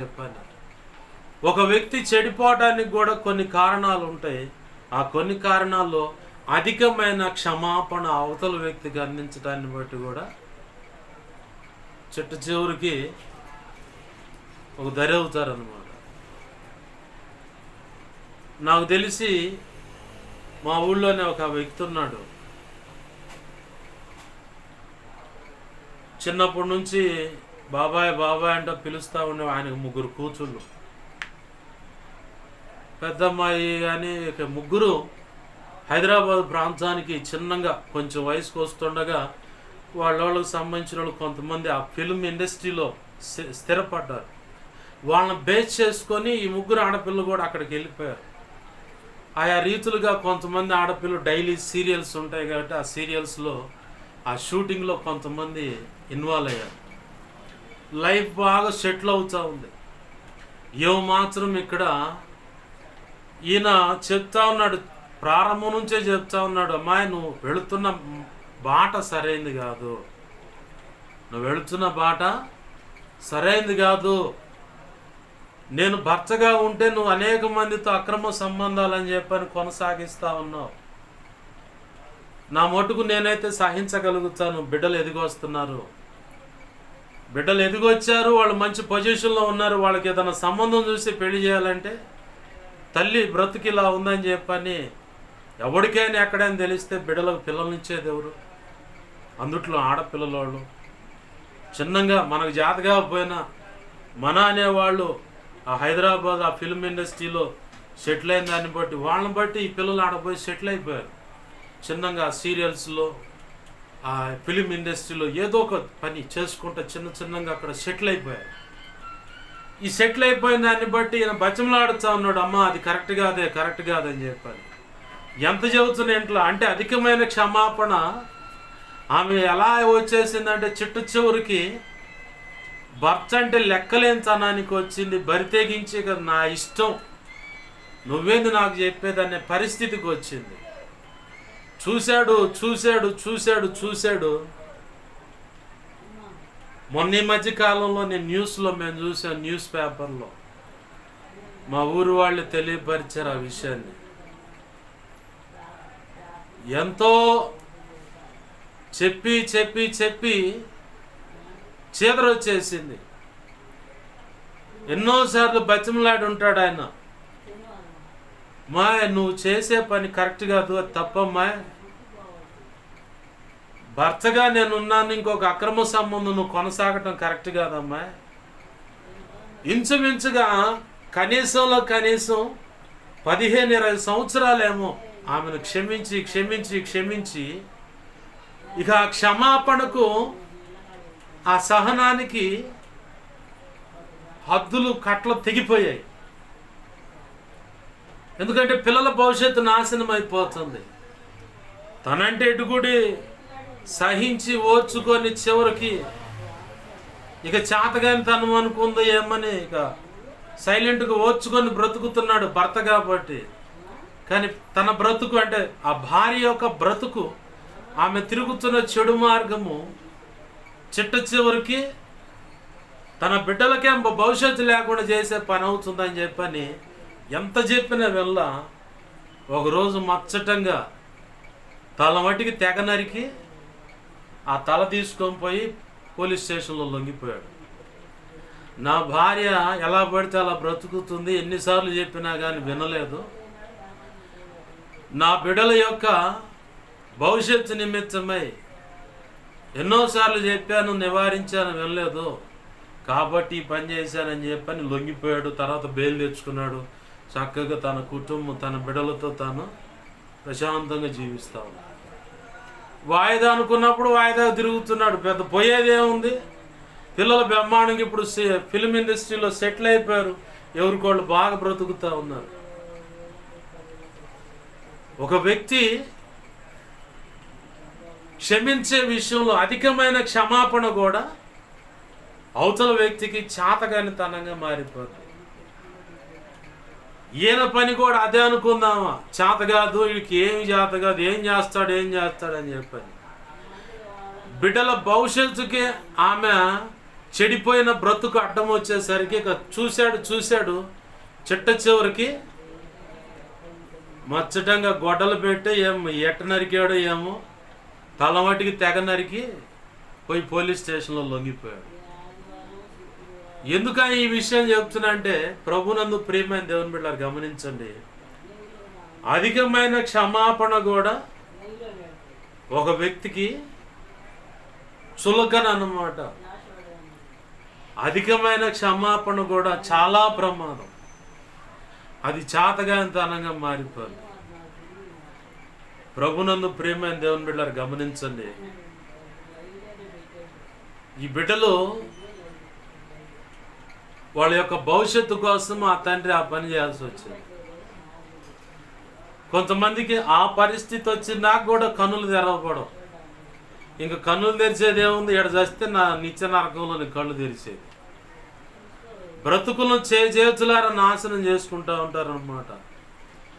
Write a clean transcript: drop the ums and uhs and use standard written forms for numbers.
చెప్పాలి. ఒక వ్యక్తి చెడిపోవడానికి కూడా కొన్ని కారణాలు ఉంటాయి. ఆ కొన్ని కారణాల్లో అధికమైన క్షమాపణ అవతల వ్యక్తికి అందించడాన్ని బట్టి కూడా చిట్ట చివరికి ఒక దరి అవుతారనమాట. నాకు తెలిసి మా ఊళ్ళోనే ఒక వ్యక్తి ఉన్నాడు. చిన్నప్పటి నుంచి బాబాయ్ బాబాయ్ అంటే పిలుస్తూ ఉండే. ఆయనకు 3 కూతుళ్ళు, పెద్దమ్మాయి కానీ ముగ్గురు హైదరాబాద్ ప్రాంతానికి చిన్నగా కొంచెం వయసుకు వస్తుండగా వాళ్ళకి సంబంధించిన వాళ్ళు కొంతమంది ఆ ఫిల్మ్ ఇండస్ట్రీలో స్థిరపడ్డారు. వాళ్ళని బేస్ చేసుకొని ఈ 3 ఆడపిల్లలు కూడా అక్కడికి వెళ్ళిపోయారు. ఆయా రీతులుగా కొంతమంది ఆడపిల్లలు డైలీ సీరియల్స్ ఉంటాయి కాబట్టి ఆ సీరియల్స్లో ఆ షూటింగ్లో కొంతమంది ఇన్వాల్వ్ అయ్యారు. లైఫ్ బాగా సెటిల్ అవుతూ ఉంది. మాత్రం ఇక్కడ ఈయన చెప్తా ఉన్నాడు, ప్రారంభం నుంచే చెప్తా ఉన్నాడు, అమ్మాయి నువ్వు వెళుతున్న బాట సరైంది కాదు, నువ్వు వెళుతున్న బాట సరైంది కాదు. నేను భర్తగా ఉంటే నువ్వు అనేక మందితో అక్రమ సంబంధాలని చెప్పని కొనసాగిస్తా ఉన్నావు. నా మటుకు నేనైతే సహించగలుగుతాను. బిడ్డలు ఎదిగొస్తున్నారు, బిడ్డలు ఎదిగొచ్చారు, వాళ్ళు మంచి పొజిషన్లో ఉన్నారు. వాళ్ళకి ఏదైనా సంబంధం చూసి పెళ్లి చేయాలంటే తల్లి బ్రతుకిలా ఉందని చెప్పని ఎవరికైనా ఎక్కడైనా తెలిస్తే బిడ్డలకు పిల్లలనిచ్చేది ఎవరు? అందుట్లో ఆడపిల్లల వాళ్ళు చిన్నగా మనకు జాతగా పోయినా మన అనేవాళ్ళు ఆ హైదరాబాద్ ఆ ఫిల్మ్ ఇండస్ట్రీలో సెటిల్ అయిన దాన్ని బట్టి వాళ్ళని బట్టి ఈ పిల్లలు ఆడపోయి సెటిల్ అయిపోయారు. చిన్నగా సీరియల్స్లో ఆ ఫిలిం ఇండస్ట్రీలో ఏదో ఒక పని చేసుకుంటూ చిన్నగా అక్కడ సెటిల్ అయిపోయారు. ఈ సెటిల్ అయిపోయిన దాన్ని బట్టి ఈయన బచ్చమలాడుతూ ఉన్నాడు, అమ్మ అది కరెక్ట్ కాదని చెప్పాలి. ఎంత చెబుతున్న ఇంట్లో అంటే అధికమైన క్షమాపణ ఆమె ఎలా వచ్చేసిందంటే చిట్ట చివరికి భర్త అంటే లెక్కలేని తనానికి వచ్చింది. బరితెగించి నా ఇష్టం, నువ్వేంది నాకు చెప్పేదనే పరిస్థితికి వచ్చింది. చూశాడు. మొన్న ఈ మధ్య కాలంలో నేను న్యూస్లో మేము చూసాను, న్యూస్ పేపర్లో మా ఊరు వాళ్ళు తెలియపరిచారు ఆ విషయాన్ని. ఎంతో చెప్పి చీదరొచ్చేసింది. ఎన్నోసార్లు బతిమలాడి ఉంటాడు ఆయన, మా నువ్వు చేసే పని కరెక్ట్ కాదు, అది తప్పమ్మా, భర్తగా నేనున్నాను, ఇంకొక అక్రమ సంబంధం నువ్వు కొనసాగటం కరెక్ట్ కాదమ్మా. ఇంచుమించుగా కనీసం 15-20 సంవత్సరాలేమో ఆమెను క్షమించి ఇక ఆ క్షమాపణకు ఆ సహనానికి హద్దులు కట్టలు తెగిపోయాయి. ఎందుకంటే పిల్లల భవిష్యత్తు నాశనం అయిపోతుంది. తనంటే ఇటుగుడి సహించి ఓర్చుకొని చివరికి ఇక చేతగాని తను అనుకుందో ఏమని ఇక సైలెంట్గా ఓర్చుకొని బ్రతుకుతున్నాడు భర్త కాబట్టి. కానీ తన బ్రతుకు అంటే ఆ భార్య యొక్క బ్రతుకు, ఆమె తిరుగుతున్న చెడు మార్గము చిట్ట చివరికి తన బిడ్డలకే భవిష్యత్తు లేకుండా చేసే పని అవుతుందని చెప్పని ఎంత చెప్పినా వెళ్ళ ఒకరోజు మచ్చటంగా తల మట్టికి తెగ నరికి ఆ తల తీసుకొని పోయి పోలీస్ స్టేషన్లో లొంగిపోయాడు. నా భార్య ఎలా పడితే అలా బ్రతుకుతుంది, ఎన్నిసార్లు చెప్పినా కానీ వినలేదు. నా బిడ్డల యొక్క భవిష్యత్తు నిమిత్తమై ఎన్నోసార్లు చెప్పాను, నివారించాను, వినలేదు, కాబట్టి ఈ పని చేశానని చెప్పని లొంగిపోయాడు. తర్వాత బెయిల్ తెచ్చుకున్నాడు. చక్కగా తన కుటుంబం తన బిడ్డలతో తాను ప్రశాంతంగా జీవిస్తూ ఉన్నాడు. వాయిదా అనుకున్నప్పుడు వాయిదా తిరుగుతున్నాడు. పెద్ద పోయేదేముంది? పిల్లల బ్రహ్మాండంగా ఇప్పుడు ఫిల్మ్ ఇండస్ట్రీలో సెటిల్ అయిపోయారు. ఎవరికోళ్ళు బాగా బ్రతుకుతూ ఉన్నారు. ఒక వ్యక్తి క్షమించే విషయంలో అధికమైన క్షమాపణ కూడా అవతల వ్యక్తికి చేతగానితనంగా మారిపోతుంది. ఈయన పని కూడా అదే అనుకుందామా, చేత కాదు, వీడికి ఏమి చేత కాదు, ఏం చేస్తాడని చెప్పని బిడ్డల భవిష్యత్తుకి ఆమె చెడిపోయిన బ్రతుకు అడ్డం వచ్చేసరికి ఇక చూశాడు చిట్ట చివరికి మచ్చటంగా గొడ్డలు పెట్టి ఎట్ట నరికాడో ఏమో తలమటికి తెగ నరికి పోయి పోలీస్ స్టేషన్లో లొంగిపోయాడు. ఎందుక ఈ విషయం చెప్తున్నా అంటే, ప్రభునందు ప్రియమైన దేవుని బిడ్డలారా గమనించండి, అధికమైన క్షమాపణ కూడా ఒక వ్యక్తికి చులకన అన్నమాట. అధికమైన క్షమాపణ కూడా చాలా ప్రమాదం. అది చాతగానితనంగా మారిపోయింది. ప్రభునందు ప్రియమైన దేవుని బిడ్డలారా గమనించండి, ఈ బిడ్డలు వాళ్ళ యొక్క భవిష్యత్తు కోసం ఆ తండ్రి ఆ పని చేయాల్సి వచ్చింది. కొంతమందికి ఆ పరిస్థితి వచ్చి నాకు కూడా కన్నులు తెరవకూడదు. ఇంక కన్నులు తెరిచేది ఏముంది, ఎడ చేస్తే నా నిత్య నరకంలో కళ్ళు తెరిచేది. బ్రతుకులను చేతులారా నాశనం చేసుకుంటూ ఉంటారన్నమాట.